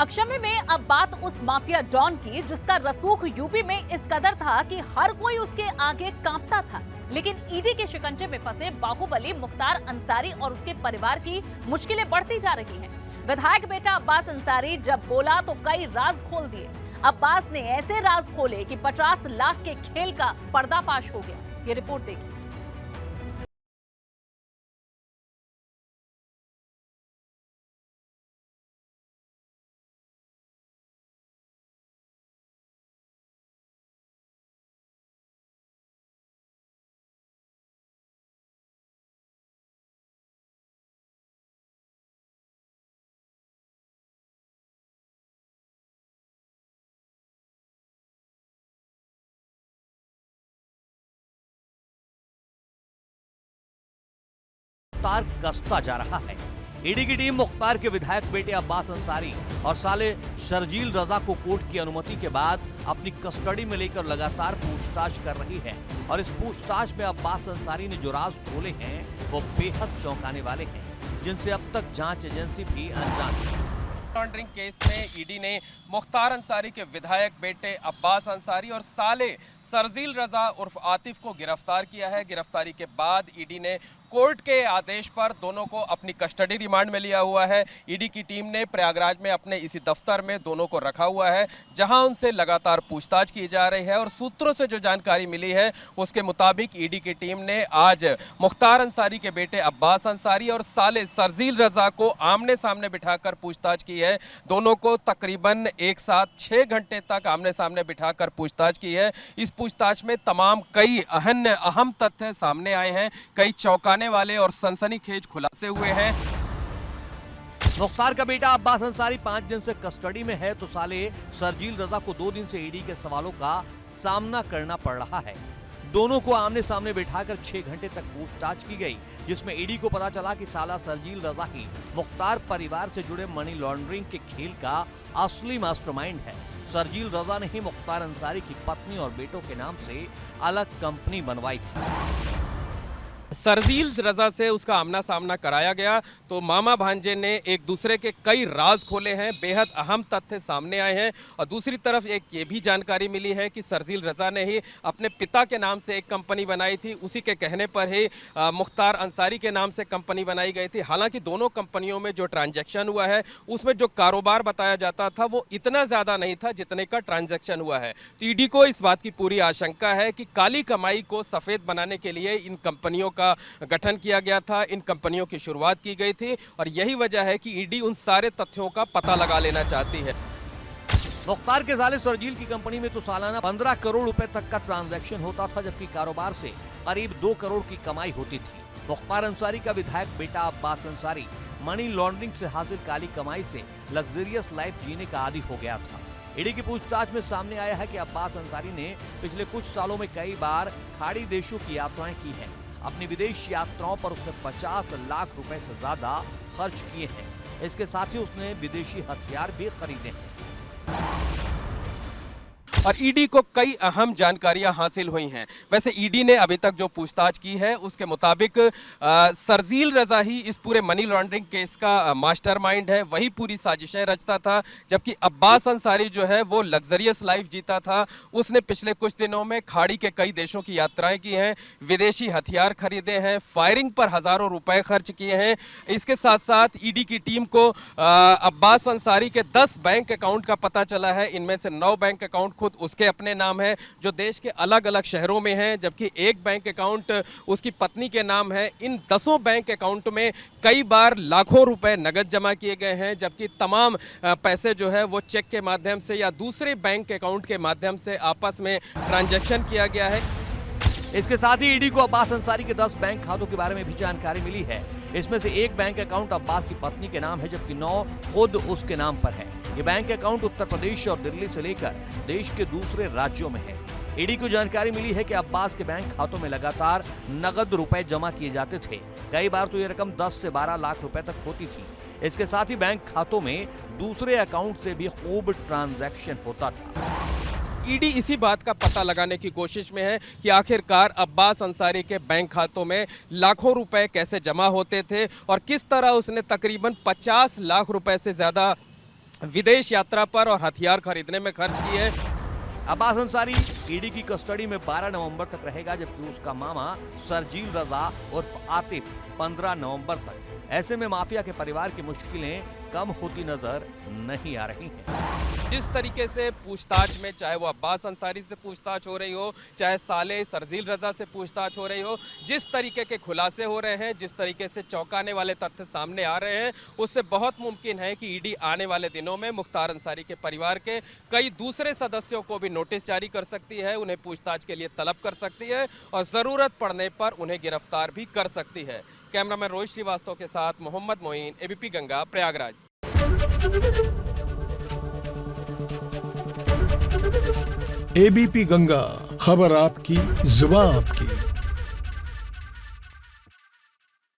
अक्षय में अब बात उस माफिया डॉन की जिसका रसूख यूपी में इस कदर था कि हर कोई उसके आगे कांपता था। लेकिन ईडी के शिकंजे में फंसे बाहुबली मुख्तार अंसारी और उसके परिवार की मुश्किलें बढ़ती जा रही हैं। विधायक बेटा अब्बास अंसारी जब बोला तो कई राज खोल दिए। अब्बास ने ऐसे राज खोले कि 50 लाख के खेल का पर्दाफाश हो गया। ये रिपोर्ट देखिए। मुख्तार कसता जा रहा है। ईडी की टीम मुख्तार के विधायक बेटे अब्बास अंसारी और साले शर्जील रजा को कोर्ट की अनुमति के बाद अपनी कस्टडी में लेकर लगातार पूछताछ कर रही है। और इस पूछताछ में अब्बास अंसारी ने जो राज खोले हैं वो बेहद चौंकाने वाले हैं, जिनसे अब तक जांच एजेंसी भी अनजान है। लॉन्ड्रिंग केस में ईडी ने मुख्तार अंसारी के विधायक बेटे अब्बास अंसारी और साले शर्जील रजा उर्फ आतिफ को गिरफ्तार किया है। गिरफ्तारी के बाद ईडी ने कोर्ट के आदेश पर दोनों को अपनी कस्टडी रिमांड में लिया हुआ है। ईडी की टीम ने प्रयागराज में अपने इसी दफ्तर में दोनों को रखा हुआ है, जहां उनसे लगातार पूछताछ की जा रही है। और सूत्रों से जो जानकारी मिली है उसके मुताबिक ईडी की टीम ने आज मुख्तार अंसारी के बेटे अब्बास अंसारी और साले शर्जील रजा को आमने सामने बिठाकर पूछताछ की है। दोनों को तकरीबन एक साथ 6 घंटे तक आमने सामने बिठाकर पूछताछ की है। इस पूछताछ में तमाम कई अहम तथ्य सामने आए हैं, कई चौंकाने वाले और सनसनीखेज खुलासे हुए हैं। मुख्तार का बेटा अब्बास अंसारी 5 दिन से कस्टडी में है, तो साले शर्जील रजा को 2 दिन से ईडी के सवालों का सामना करना पड़ रहा है। दोनों को आमने सामने बिठाकर 6 घंटे तक पूछताछ की गई, जिसमें ईडी को पता चला कि साला शर्जील रजा ही मुख्तार परिवार से जुड़े मनी लॉन्ड्रिंग के खेल का असली मास्टरमाइंड है। शर्जील रजा ने ही मुख्तार अंसारी की पत्नी और बेटों के नाम से अलग कंपनी बनवाई थी। शर्जील रजा से उसका आमना सामना कराया गया तो मामा भांजे ने एक दूसरे के कई राज खोले हैं, बेहद अहम तथ्य सामने आए हैं। और दूसरी तरफ एक ये भी जानकारी मिली है कि शर्जील रजा ने ही अपने पिता के नाम से एक कंपनी बनाई थी, उसी के कहने पर ही मुख्तार अंसारी के नाम से कंपनी बनाई गई थी। हालांकि दोनों कंपनियों में जो ट्रांजैक्शन हुआ है उसमें जो कारोबार बताया जाता था वो इतना ज़्यादा नहीं था जितने का ट्रांजैक्शन हुआ है। तो ईडी को इस बात की पूरी आशंका है कि काली कमाई को सफ़ेद बनाने के लिए इन कंपनियों का गठन किया गया था, इन कंपनियों की शुरुआत की गई थी। और यही वजह है कि ईडी उन सारे तथ्यों का पता लगा लेना चाहती है। मुख्तार के साले शर्जील की कंपनी में तो सालाना 15 करोड़ रुपए तक का ट्रांजैक्शन होता था, जबकि कारोबार से करीब 2 करोड़ की कमाई होती थी। मुख्तार अंसारी का विधायक बेटा अब्बास अंसारी मनी लॉन्ड्रिंग से हासिल काली कमाई से लग्जरियस लाइफ जीने का आदी हो गया था। ईडी की पूछताछ में सामने आया है कि अब्बास अंसारी ने पिछले कुछ सालों में कई बार खाड़ी देशों की यात्राएं की हैं। अपनी विदेश यात्राओं पर उसने 50 लाख रुपए से ज्यादा खर्च किए हैं। इसके साथ ही उसने विदेशी हथियार भी खरीदे हैं। और ईडी को कई अहम जानकारियां हासिल हुई हैं। वैसे ईडी ने अभी तक जो पूछताछ की है उसके मुताबिक शर्जील रजा ही इस पूरे मनी लॉन्ड्रिंग केस का मास्टरमाइंड है, वही पूरी साजिशें रचता था। जबकि अब्बास अंसारी जो है वो लग्जरियस लाइफ जीता था। उसने पिछले कुछ दिनों में खाड़ी के कई देशों की यात्राएं की हैं, विदेशी हथियार खरीदे हैं, फायरिंग पर हजारों रुपए खर्च किए हैं। इसके साथ साथ ईडी की टीम को अब्बास अंसारी के 10 बैंक अकाउंट का पता चला है। इनमें से 9 बैंक अकाउंट खुद उसके अपने नाम है, जो देश के अलग अलग शहरों में हैं, जबकि एक बैंक अकाउंट उसकी पत्नी के नाम है। इन 10 बैंक अकाउंट में कई बार लाखों रुपए नगद जमा किए गए हैं, जबकि तमाम पैसे जो है वो चेक के माध्यम से या दूसरे बैंक अकाउंट के माध्यम से आपस में ट्रांजैक्शन किया गया है। इसके साथ ही ईडी को अब्बास अंसारी के 10 बैंक खातों के बारे में भी जानकारी मिली है। इसमें से एक बैंक अकाउंट अब्बास की पत्नी के नाम है, जबकि 9 खुद उसके नाम पर है। ये बैंक अकाउंट उत्तर प्रदेश और दिल्ली से लेकर देश के दूसरे राज्यों में है। ईडी को जानकारी मिली है कि अब्बास के बैंक खातों में लगातार नगद रुपए जमा किए जाते थे। कई बार तो ये रकम 10 से 12 लाख रुपए तक होती थी। इसके साथ ही बैंक खातों में दूसरे अकाउंट से भी खूब ट्रांजैक्शन होता था। ईडी इसी बात का पता लगाने की कोशिश में है कि आखिरकार अब्बास अंसारी के बैंक खातों में लाखों रुपए कैसे जमा होते थे और किस तरह उसने तकरीबन 50 लाख रुपए से ज़्यादा विदेश यात्रा पर और हथियार खरीदने में खर्च किए। अब्बास अंसारी ईडी की कस्टडी में 12 नवंबर तक रहेगा, जबकि उसका मामा सरजील रजा उर्फ आतिफ 15 नवंबर तक। ऐसे में माफिया के परिवार की मुश्किलें कम होती नजर नहीं आ रही हैं। जिस तरीके से पूछताछ में, चाहे वो अब्बास अंसारी से पूछताछ हो रही हो, चाहे साले सरजील रजा से पूछताछ हो रही हो, जिस तरीके के खुलासे हो रहे हैं, जिस तरीके से चौंकाने वाले तथ्य सामने आ रहे हैं, उससे बहुत मुमकिन है कि ईडी आने वाले दिनों में मुख्तार अंसारी के परिवार के कई दूसरे सदस्यों को भी नोटिस जारी कर सकती है, उन्हें पूछताछ के लिए तलब कर सकती है और जरूरत पड़ने पर उन्हें गिरफ्तार भी कर सकती है। कैमरामैन रोहित श्रीवास्तव के साथ मोहम्मद मोइन, एबीपी गंगा, प्रयागराज। एबीपी गंगा, खबर आपकी, जुबान आपकी।